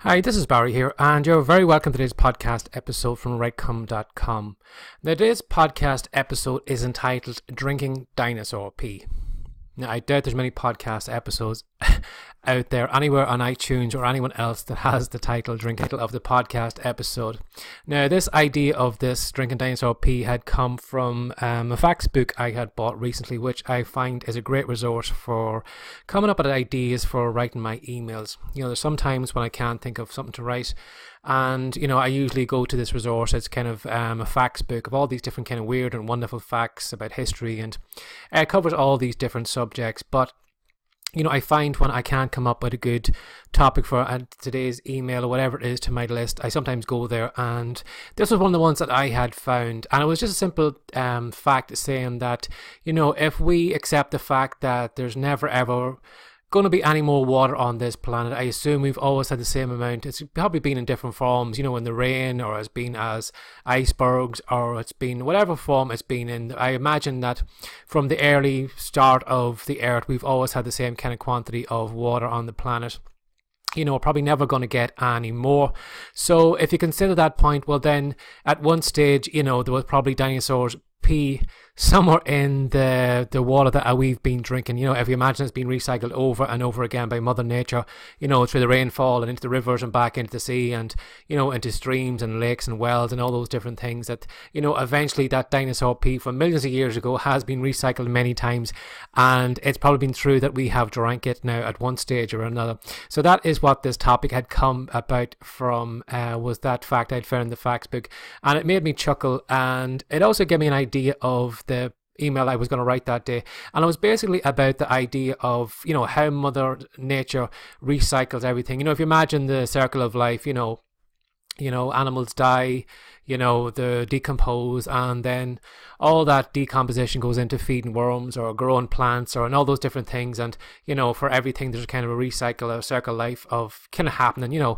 Hi, this is Barry here, and you're very welcome to today's podcast episode from WriteCome.com. Now, today's podcast episode is entitled Drinking Dinosaur Pee. Now, I doubt there's many podcast episodes out there anywhere on iTunes or anyone else that has the title of the podcast episode. Now, this idea of this Drinking Dinosaur Pee had come from a facts book I had bought recently, which I find is a great resource for coming up with ideas for writing my emails. You know, there's sometimes when I can't think of something to write, and I usually go to this resource. It's kind of a facts book of all these different kind of weird and wonderful facts about history, and it covers all these different subjects. But I find when I can't come up with a good topic for today's email or whatever it is to my list, I sometimes go there, and this was one of the ones that I had found, and it was just a simple fact saying that if we accept the fact that there's never ever going to be any more water on this planet, I assume we've always had the same amount. It's probably been in different forms, in the rain, or it's been as icebergs, or it's been whatever form it's been in. I imagine that from the early start of the earth, we've always had the same kind of quantity of water on the planet. We're probably never going to get any more. So if you consider that point, well then at one stage, there was probably dinosaurs pee somewhere in the water that we've been drinking. If you imagine it's been recycled over and over again by Mother Nature, through the rainfall and into the rivers and back into the sea and, into streams and lakes and wells and all those different things that, eventually that dinosaur pee from millions of years ago has been recycled many times, and it's probably been true that we have drank it now at one stage or another. So that is what this topic had come about from, was that fact I'd found in the facts book, and it made me chuckle, and it also gave me an idea of the email I was going to write that day. And it was basically about the idea of how Mother Nature recycles everything. If you imagine the circle of life, animals die, they decompose, and then all that decomposition goes into feeding worms or growing plants and all those different things. And, for everything, there's kind of a cycle of life of kind of happening,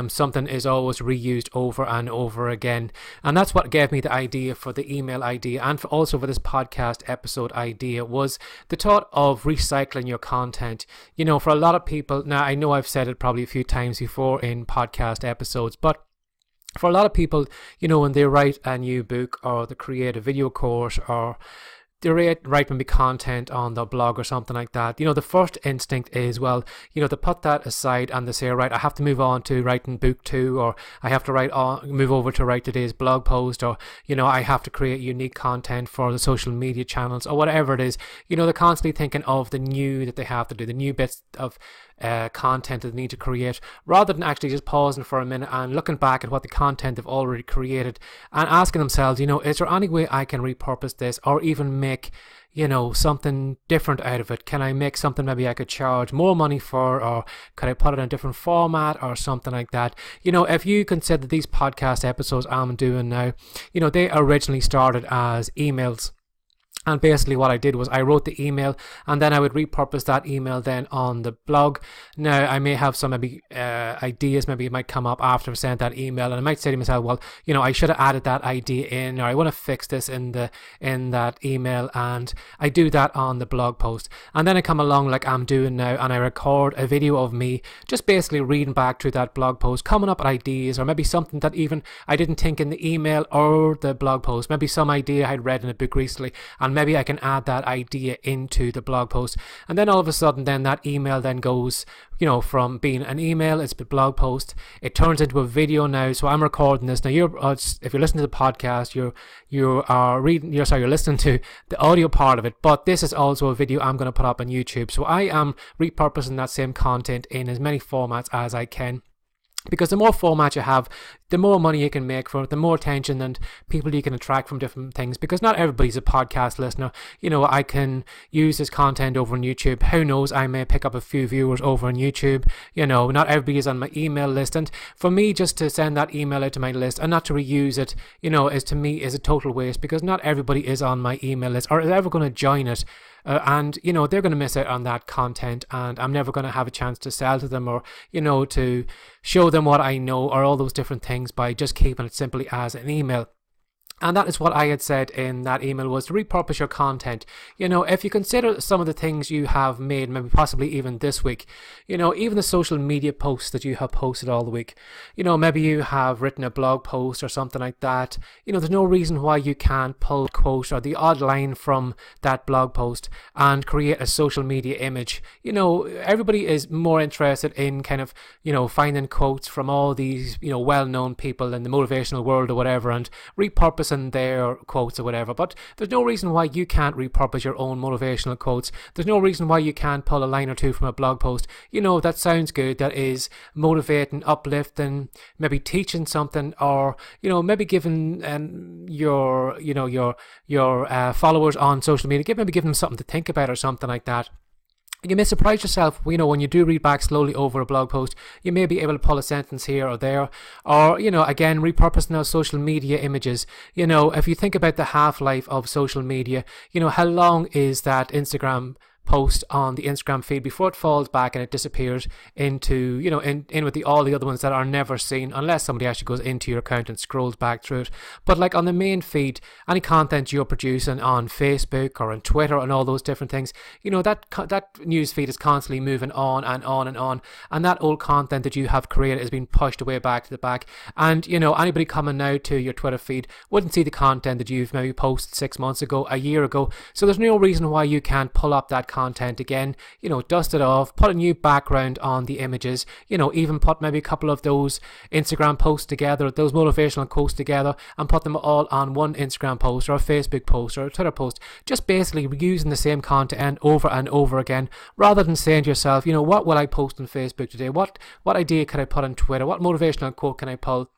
something is always reused over and over again. And that's what gave me the idea for the email idea, and also for this podcast episode idea, was the thought of recycling your content. For a lot of people, now I know I've said it probably a few times before in podcast episodes, but for a lot of people, when they write a new book or they create a video course or they write maybe content on their blog or something like that, the first instinct is, well, to put that aside and they say, right, I have to move on to writing book 2, or I have to move over to write today's blog post, or, I have to create unique content for the social media channels or whatever it is. They're constantly thinking of the new that they have to do, the new bits of content that they need to create, rather than actually just pausing for a minute and looking back at what the content they've already created and asking themselves, is there any way I can repurpose this or even make something different out of it? Can I make something maybe I could charge more money for, or could I put it in a different format or something like that? If you consider these podcast episodes I'm doing now, they originally started as emails. And basically what I did was I wrote the email, and then I would repurpose that email then on the blog. Now, I may have some maybe ideas, maybe it might come up after I've sent that email, and I might say to myself, well, I should have added that idea in, or I want to fix this in that email, and I do that on the blog post. And then I come along like I'm doing now, and I record a video of me just basically reading back through that blog post, coming up with ideas, or maybe something that even I didn't think in the email or the blog post, maybe some idea I'd read in a book recently, and maybe I can add that idea into the blog post. And then all of a sudden then that email then goes, from being an email, it's a blog post, it turns into a video now. So I'm recording this now. If you're listening to the podcast, you're listening to the audio part of it, but this is also a video I'm going to put up on YouTube. So I am repurposing that same content in as many formats as I can. Because the more formats you have, the more money you can make for it, the more attention and people you can attract from different things. Because not everybody's a podcast listener. I can use this content over on YouTube. Who knows, I may pick up a few viewers over on YouTube. Not everybody is on my email list. And for me, just to send that email out to my list and not to reuse it, is a total waste, because not everybody is on my email list or is ever going to join it. And they're going to miss out on that content, and I'm never going to have a chance to sell to them, or to show them what I know, or all those different things, by just keeping it simply as an email. And that is what I had said in that email, was to repurpose your content. If you consider some of the things you have made, maybe possibly even this week, even the social media posts that you have posted all the week, maybe you have written a blog post or something like that. There's no reason why you can't pull a quote or the odd line from that blog post and create a social media image. Everybody is more interested in kind of, finding quotes from all these, well-known people in the motivational world or whatever, and repurposing their quotes or whatever. But there's no reason why you can't repurpose your own motivational quotes. There's no reason why you can't pull a line or two from a blog post, that sounds good, that is motivating, uplifting, maybe teaching something, or maybe giving your followers on social media, maybe giving them something to think about or something like that. You may surprise yourself, when you do read back slowly over a blog post, you may be able to pull a sentence here or there, or, again, repurposing those social media images. If you think about the half-life of social media, how long is that Instagram post on the Instagram feed before it falls back and it disappears into, in with all the other ones that are never seen, unless somebody actually goes into your account and scrolls back through it. But like on the main feed, any content you're producing on Facebook or on Twitter and all those different things, that news feed is constantly moving on and on and on, and that old content that you have created is being pushed away back to the back. And anybody coming now to your Twitter feed wouldn't see the content that you've maybe posted 6 months ago, a year ago. So there's no reason why you can't pull up that content again, dust it off, put a new background on the images, even put maybe a couple of those Instagram posts together, those motivational quotes together, and put them all on one Instagram post or a Facebook post or a Twitter post, just basically using the same content over and over again, rather than saying to yourself, what will I post on Facebook today? What idea could I put on Twitter? What motivational quote can I pull?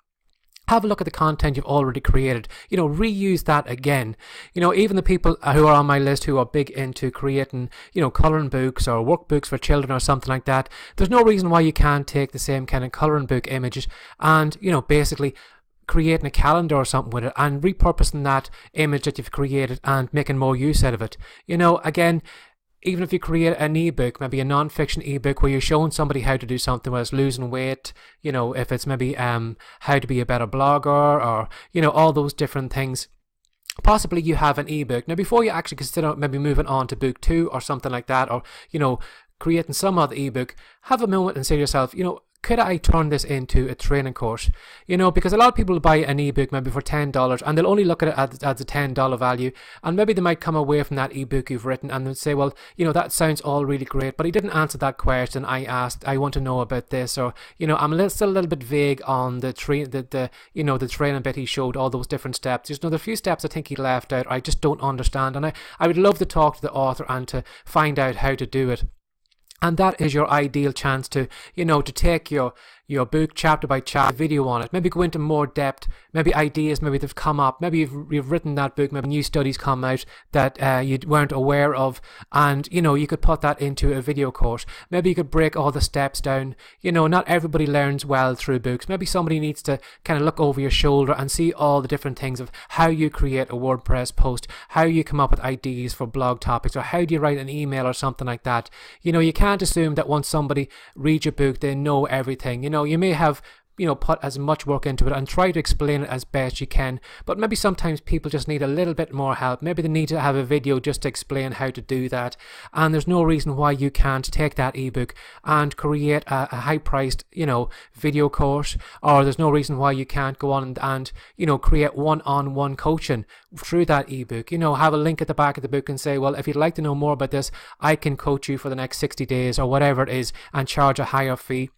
Have a look at the content you've already created. Reuse that again. Even the people who are on my list who are big into creating, colouring books or workbooks for children or something like that, there's no reason why you can't take the same kind of colouring book images and, basically creating a calendar or something with it and repurposing that image that you've created and making more use out of it. Again, even if you create an ebook, maybe a non-fiction ebook where you're showing somebody how to do something, whether it's losing weight, if it's maybe how to be a better blogger, or all those different things. Possibly you have an ebook. Now, before you actually consider maybe moving on to book 2 or something like that, or creating some other ebook, have a moment and say to yourself, could I turn this into a training course? Because a lot of people buy an ebook maybe for $10 and they'll only look at it as a $10 value, and maybe they might come away from that ebook you've written and they'll say, well, that sounds all really great, but he didn't answer that question I asked. I want to know about this, or I'm still a little bit vague on the training bit he showed, all those different steps. There's a few steps I think he left out, I just don't understand, and I would love to talk to the author and to find out how to do it. And that is your ideal chance to, to take your book chapter by chapter, video on it, maybe go into more depth, maybe ideas, maybe they've come up, maybe you've written that book, maybe new studies come out that you weren't aware of, and you could put that into a video course. Maybe you could break all the steps down. Not everybody learns well through books. Maybe somebody needs to kind of look over your shoulder and see all the different things of how you create a WordPress post, how you come up with ideas for blog topics, or how do you write an email or something like that. You can't assume that once somebody reads your book they know everything. You may have put as much work into it and try to explain it as best you can, but maybe sometimes people just need a little bit more help. Maybe they need to have a video just to explain how to do that, and there's no reason why you can't take that ebook and create a high-priced video course, or there's no reason why you can't go on and create one-on-one coaching through that ebook. Have a link at the back of the book and say, well, if you'd like to know more about this, I can coach you for the next 60 days or whatever it is, and charge a higher fee.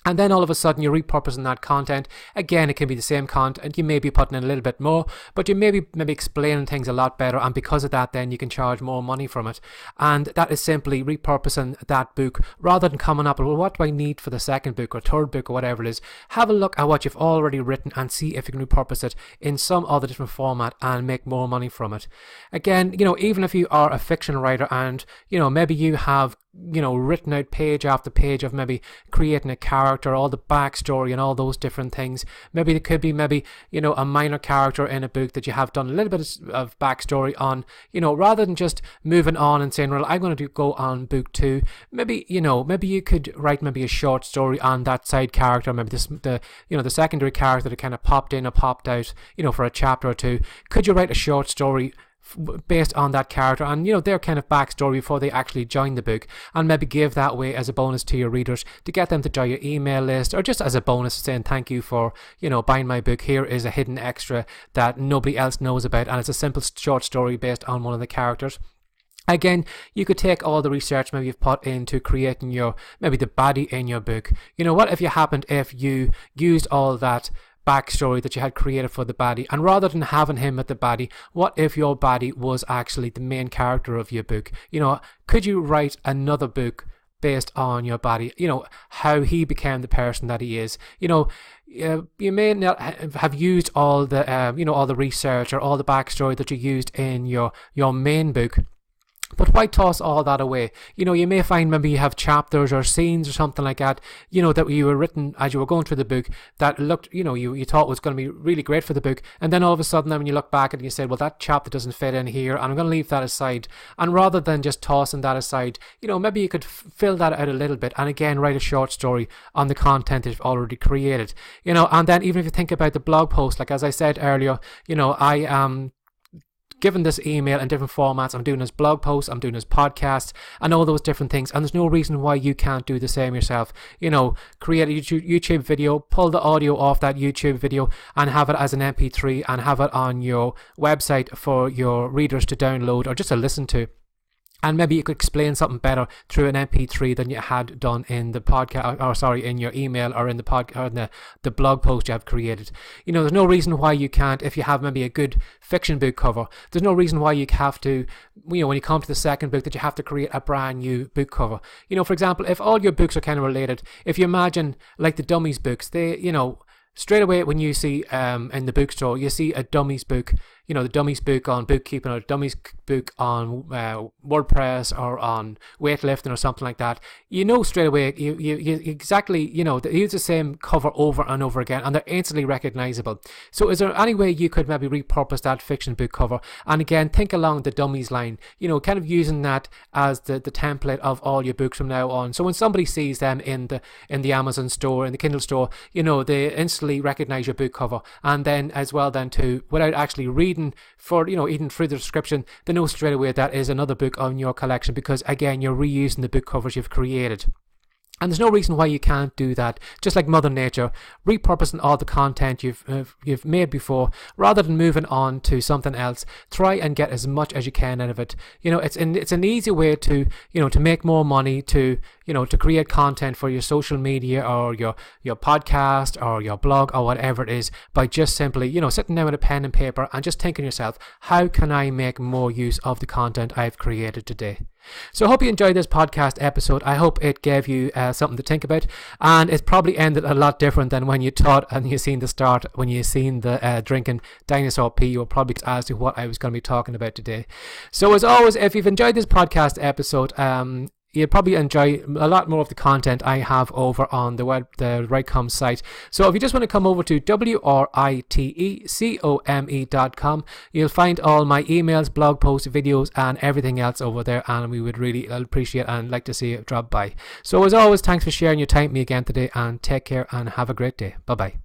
And then all of a sudden you're repurposing that content. Again, it can be the same content. You may be putting in a little bit more, but you may be explaining things a lot better. And because of that, then you can charge more money from it. And that is simply repurposing that book rather than coming up with, well, what do I need for the second book or third book or whatever it is? Have a look at what you've already written and see if you can repurpose it in some other different format and make more money from it. Again, even if you are a fiction writer and, maybe you have written out page after page of maybe creating a character, all the backstory and all those different things. Maybe it could be a minor character in a book that you have done a little bit of backstory on, rather than just moving on and saying, well, I'm going to go on book 2. Maybe you could write maybe a short story on that side character, maybe the secondary character that kind of popped in or popped out, for a chapter or two. Could you write a short story based on that character and their kind of backstory before they actually join the book, and maybe give that away as a bonus to your readers to get them to join your email list, or just as a bonus saying thank you for buying my book. Here is a hidden extra that nobody else knows about, and it's a simple short story based on one of the characters. Again, you could take all the research maybe you've put into creating maybe the baddie in your book. What if you used all that backstory that you had created for the baddie, and rather than having him at the baddie, what if your baddie was actually the main character of your book? Could you write another book based on your baddie, how he became the person that he is? You may not have used all the all the research or all the backstory that you used in your main book, but why toss all that away? You may find maybe you have chapters or scenes or something like that, that you were written as you were going through the book that looked, you thought was going to be really great for the book. And then all of a sudden, when you look back and you said, well, that chapter doesn't fit in here, and I'm going to leave that aside. And rather than just tossing that aside, maybe you could fill that out a little bit, and again, write a short story on the content that you've already created. And then even if you think about the blog post, like as I said earlier, I am given this email in different formats. I'm doing this blog post, I'm doing this podcast, and all those different things. And there's no reason why you can't do the same yourself. Create a YouTube video, pull the audio off that YouTube video and have it as an MP3 and have it on your website for your readers to download or just to listen to. And maybe you could explain something better through an MP3 than you had done in the podcast, in your email or in the podcast, or the blog post you have created. There's no reason why you can't, if you have maybe a good fiction book cover, there's no reason why you have to, when you come to the second book, that you have to create a brand new book cover. For example, if all your books are kind of related, if you imagine like the Dummies books, they, straight away when you see in the bookstore, you see a Dummies book, the Dummies book on bookkeeping, or a Dummies book on WordPress or on weightlifting or something like that. Straight away, you exactly, they use the same cover over and over again, and they're instantly recognizable. So is there any way you could maybe repurpose that fiction book cover? And again, think along the Dummies line, kind of using that as the template of all your books from now on. So when somebody sees them in the Amazon store, in the Kindle store, they instantly recognize your book cover. And then as well then too, without actually reading even through the description, they know straight away that is another book on your collection, because again, you're reusing the book covers you've created. And there's no reason why you can't do that. Just like Mother Nature, repurposing all the content you've made before, rather than moving on to something else. Try and get as much as you can out of it. It's an easy way to to make more money, to create content for your social media or your podcast or your blog or whatever it is, by just simply sitting down with a pen and paper and just thinking to yourself, how can I make more use of the content I've created today? So I hope you enjoyed this podcast episode. I hope it gave you something to think about, and it's probably ended a lot different than when you thought and you seen the start, when you seen the drinking dinosaur pee. You were probably as to what I was going to be talking about today. So as always, if you've enjoyed this podcast episode, you'll probably enjoy a lot more of the content I have over on the WriteCome site. So if you just want to come over to WriteCome.com, you'll find all my emails, blog posts, videos, and everything else over there, and we would really appreciate and like to see you drop by. So as always, thanks for sharing your time with me again today, and take care and have a great day. Bye bye.